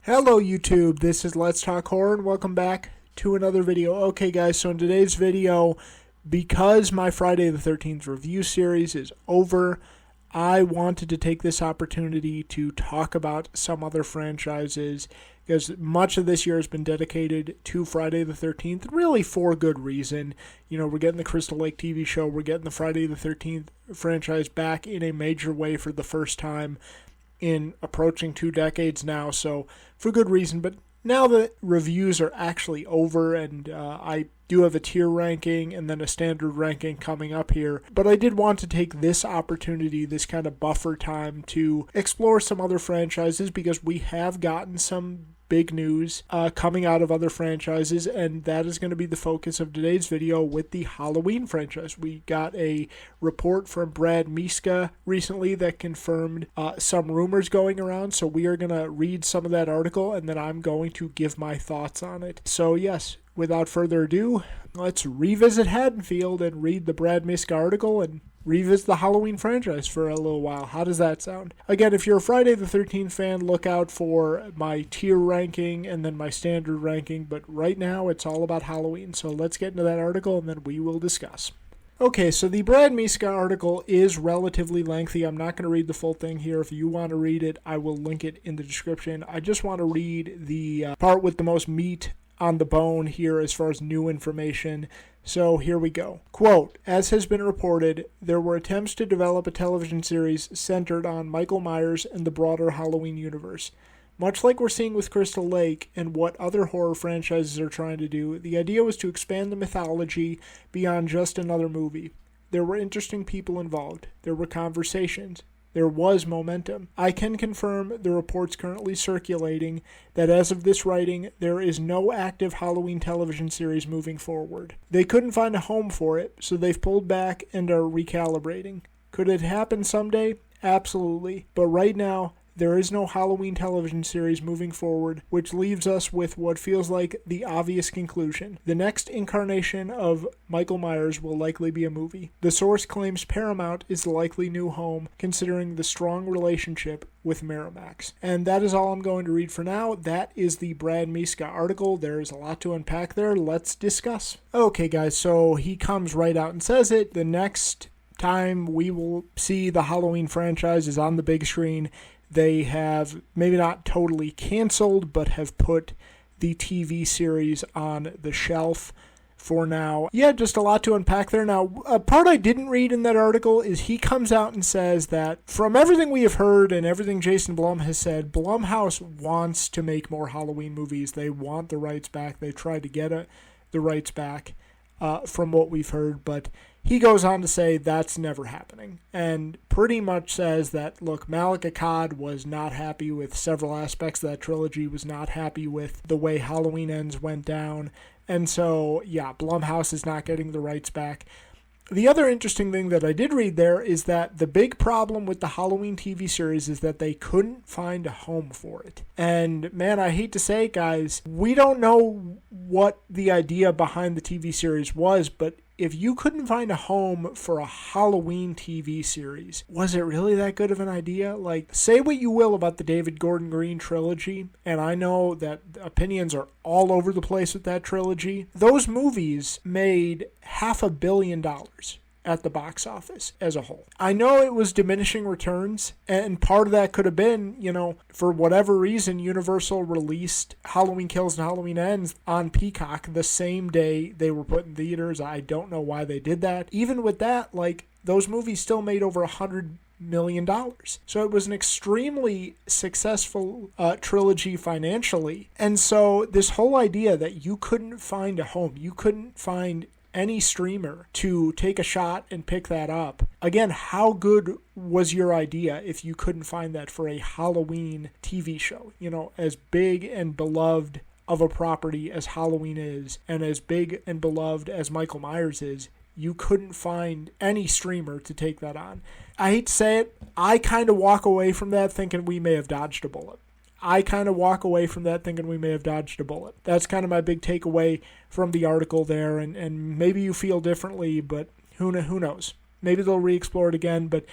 Hello YouTube, this is Let's Talk Horror and welcome back to another video. Okay guys, so in today's video, because my Friday the 13th review series is over, I wanted to take this opportunity to talk about some other franchises because much of this year has been dedicated to Friday the 13th, really for good reason. You know, we're getting the Crystal Lake TV show, we're getting the Friday the 13th franchise back in a major way for the first time in approaching 2 decades now, so for good reason. But now the reviews are actually over, and I do have a tier ranking and then a standard ranking coming up here, but I did want to take this opportunity, this kind of buffer time, to explore some other franchises because we have gotten some big news coming out of other franchises, and that is going to be the focus of today's video with the Halloween franchise. We got a report from Brad Miska recently that confirmed some rumors going around, so we are going to read some of that article and then I'm going to give my thoughts on it. So yes, without further ado, let's revisit Haddonfield and read the Brad Miska article and revisit the Halloween franchise for a little while. How does that sound? Again, if you're a Friday the 13th fan, look out for my tier ranking and then my standard ranking, but right now it's all about Halloween. So let's get into that article and then we will discuss. Okay, so the Brad Miska article is relatively lengthy. I'm not going to read the full thing here. If you want to read it, I will link it in the description. I just want to read the part with the most meat on the bone here as far as new information. So here we go. Quote, as has been reported, there were attempts to develop a television series centered on Michael Myers and the broader Halloween universe. Much like we're seeing with Crystal Lake and what other horror franchises are trying to do, the idea was to expand the mythology beyond just another movie. There were interesting people involved. There were conversations. There was momentum. I can confirm the reports currently circulating that as of this writing, there is no active Halloween television series moving forward. They couldn't find a home for it, so they've pulled back and are recalibrating. Could it happen someday? Absolutely. But right now, there is no Halloween television series moving forward, which leaves us with what feels like the obvious conclusion. The next incarnation of Michael Myers will likely be a movie. The source claims Paramount is the likely new home, considering the strong relationship with Miramax. And that is all I'm going to read for now. That is the Brad Miska article. There is a lot to unpack there. Let's discuss. Okay, guys, so he comes right out and says it. The next time we will see the Halloween franchise is on the big screen. They have maybe not totally canceled, but have put the TV series on the shelf for now. Yeah, just a lot to unpack there. Now, a part I didn't read in that article is he comes out and says that from everything we have heard and everything Jason Blum has said, Blumhouse wants to make more Halloween movies. They want the rights back. They tried to get the rights back from what we've heard, but he goes on to say that's never happening and pretty much says that, look, Malik Akkad was not happy with several aspects of that trilogy, was not happy with the way Halloween Ends went down, and so, yeah, Blumhouse is not getting the rights back. The other interesting thing that I did read there is that the big problem with the Halloween TV series is that they couldn't find a home for it. And man, I hate to say it, guys, we don't know what the idea behind the TV series was, but if you couldn't find a home for a Halloween TV series, was it really that good of an idea? Like, say what you will about the David Gordon Green trilogy, and I know that opinions are all over the place with that trilogy. Those movies made $500 million at the box office as a whole. I know it was diminishing returns, and part of that could have been, you know, for whatever reason, Universal released Halloween Kills and Halloween Ends on Peacock the same day they were put in theaters. I don't know why they did that. Even with that, like, those movies still made over $100 million. So it was an extremely successful trilogy financially. And so this whole idea that you couldn't find a home, you couldn't find any streamer to take a shot and pick that up. Again, how good was your idea if you couldn't find that for a Halloween TV show? You know, as big and beloved of a property as Halloween is, and as big and beloved as Michael Myers is, you couldn't find any streamer to take that on. I hate to say it, I kind of walk away from that thinking we may have dodged a bullet. That's kind of my big takeaway from the article there, and maybe you feel differently, but who knows? Maybe they'll re-explore it again, but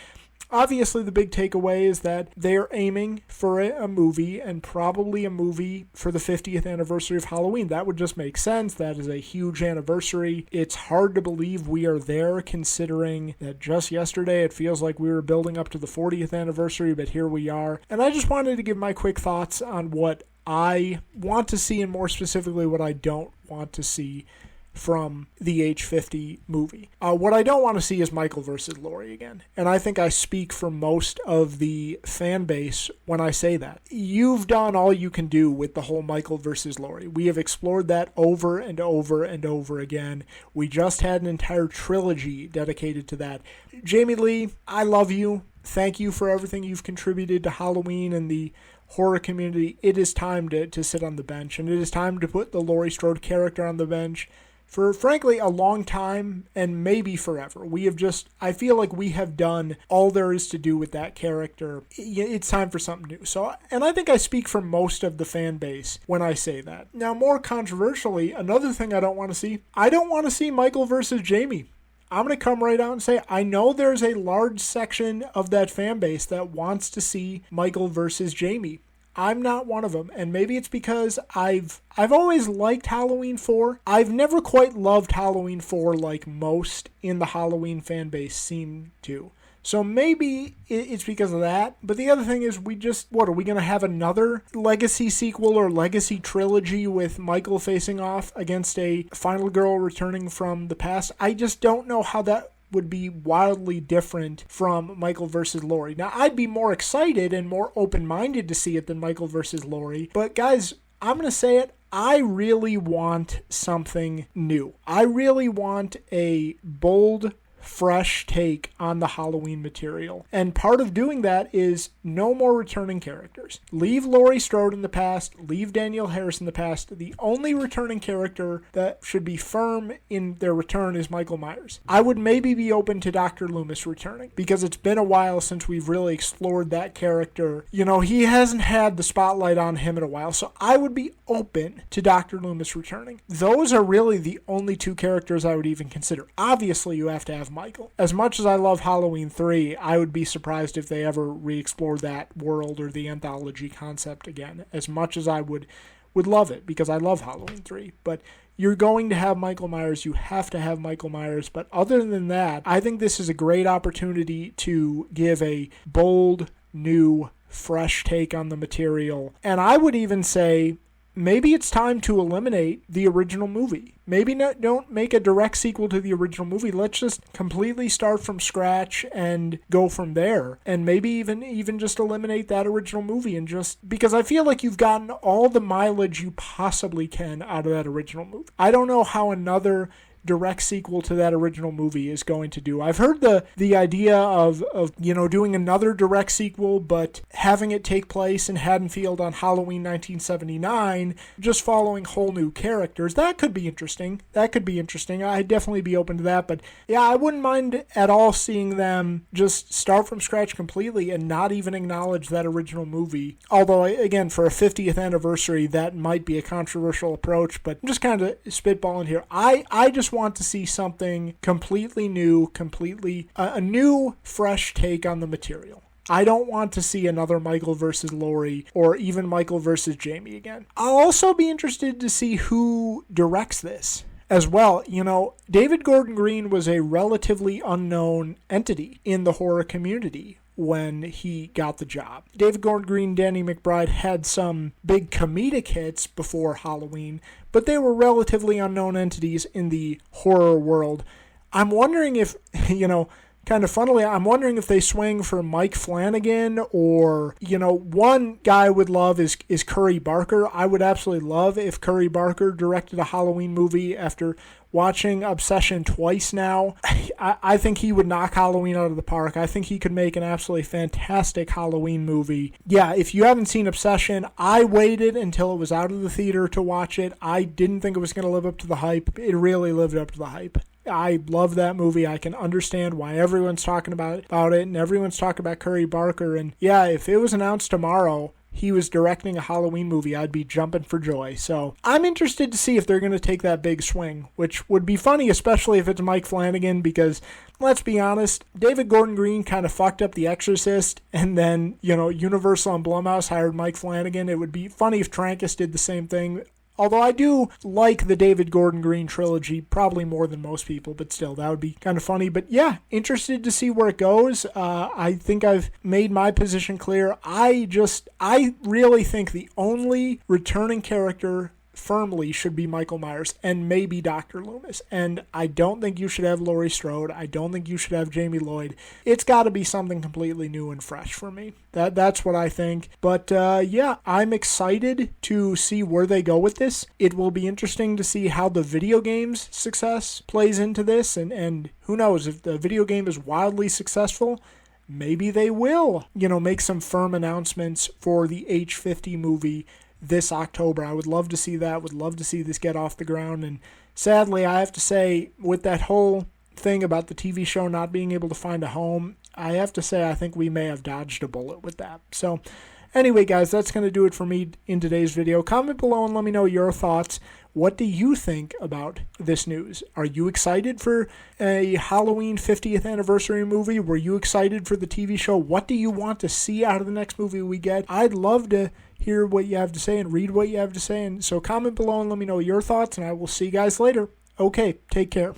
Obviously, the big takeaway is that they're aiming for a movie, and probably a movie for the 50th anniversary of Halloween. That would just make sense. That is a huge anniversary. It's hard to believe we are there, considering that just yesterday it feels like we were building up to the 40th anniversary, but here we are. And I just wanted to give my quick thoughts on what I want to see, and more specifically what I don't want to see from the age 50 movie. What I don't want to see is Michael versus Laurie again. And I think I speak for most of the fan base when I say that. You've done all you can do with the whole Michael versus Laurie. We have explored that over and over and over again. We just had an entire trilogy dedicated to that. Jamie Lee, I love you. Thank you for everything you've contributed to Halloween and the horror community. It is time to sit on the bench, and it is time to put the Laurie Strode character on the bench for, frankly, a long time, and maybe forever. I feel like we have done all there is to do with that character. It's time for something new. And I think I speak for most of the fan base when I say that. Now, more controversially, another thing I don't want to see Michael versus Jamie. I'm going to come right out and say, I know there's a large section of that fan base that wants to see Michael versus Jamie. I'm not one of them, and maybe it's because I've always liked Halloween 4. I've never quite loved Halloween 4 like most in the Halloween fan base seem to. So maybe it's because of that. But the other thing is, are we going to have another legacy sequel or legacy trilogy with Michael facing off against a final girl returning from the past? I just don't know how that would be wildly different from Michael versus Laurie. Now, I'd be more excited and more open-minded to see it than Michael versus Laurie. But guys, I'm going to say it. I really want something new. I really want a bold, fresh take on the Halloween material. And part of doing that is no more returning characters. Leave Laurie Strode in the past. Leave Danielle Harris in the past. The only returning character that should be firm in their return is Michael Myers. I would maybe be open to Dr. Loomis returning, because it's been a while since we've really explored that character. He hasn't had the spotlight on him in a while, so I would be open to Dr. Loomis returning. Those are really the only two characters I would even consider. Obviously, you have to have Michael. As much as I love Halloween 3, I would be surprised if they ever re-explore that world or the anthology concept again. As much as I would love it, because I love Halloween 3. But you're going to have Michael Myers. You have to have Michael Myers. But other than that, I think this is a great opportunity to give a bold, new, fresh take on the material. And I would even say, maybe it's time to eliminate the original movie. Maybe don't make a direct sequel to the original movie. Let's just completely start from scratch and go from there. And maybe even just eliminate that original movie, and because I feel like you've gotten all the mileage you possibly can out of that original movie. I don't know how another direct sequel to that original movie is going to do. I've heard the idea of doing another direct sequel, but having it take place in Haddonfield on Halloween 1979, just following whole new characters. That could be interesting. I'd definitely be open to that. But yeah, I wouldn't mind at all seeing them just start from scratch completely and not even acknowledge that original movie. Although, again, for a 50th anniversary, that might be a controversial approach, but I'm just kind of spitballing here. I just want to see something completely new, a new, fresh take on the material. I don't want to see another Michael versus Laurie or even Michael versus Jamie again. I'll also be interested to see who directs this as well. David Gordon Green was a relatively unknown entity in the horror community when he got the job. David Gordon Green, Danny McBride had some big comedic hits before Halloween, but they were relatively unknown entities in the horror world. I'm wondering if, kind of funnily, I'm wondering if they swing for Mike Flanagan or, one guy I would love is Curry Barker. I would absolutely love if Curry Barker directed a Halloween movie. After watching Obsession twice now, I think he would knock Halloween out of the park. I think he could make an absolutely fantastic Halloween movie. Yeah, if you haven't seen Obsession, I waited until it was out of the theater to watch it. I didn't think it was going to live up to the hype. It really lived up to the hype. I love that movie. I can understand why everyone's talking about it, and everyone's talking about Curry Barker. And yeah, if it was announced tomorrow, he was directing a Halloween movie, I'd be jumping for joy. So I'm interested to see if they're going to take that big swing, which would be funny, especially if it's Mike Flanagan, because let's be honest, David Gordon Green kind of fucked up The Exorcist, and then, Universal and Blumhouse hired Mike Flanagan. It would be funny if Trancas did the same thing. Although I do like the David Gordon Green trilogy, probably more than most people, but still, that would be kind of funny. But yeah, interested to see where it goes. I think I've made my position clear. I really think the only returning character firmly should be Michael Myers and maybe Dr. Loomis. And I don't think you should have Laurie Strode. I don't think you should have Jamie Lloyd. It's got to be something completely new and fresh for me. That's what I think. But yeah, I'm excited to see where they go with this. It will be interesting to see how the video game's success plays into this. And who knows, if the video game is wildly successful, maybe they will, make some firm announcements for the H50 movie this October. I would love to see that. Would love to see this get off the ground. And sadly, I have to say, with that whole thing about the TV show not being able to find a home, I have to say I think we may have dodged a bullet with that. So anyway, guys, that's going to do it for me in today's video. Comment below and let me know your thoughts. What do you think about this news? Are you excited for a Halloween 50th anniversary movie? Were you excited for the TV show? What do you want to see out of the next movie we get? I'd love to hear what you have to say and read what you have to say. And so comment below and let me know your thoughts, and I will see you guys later. Okay, take care.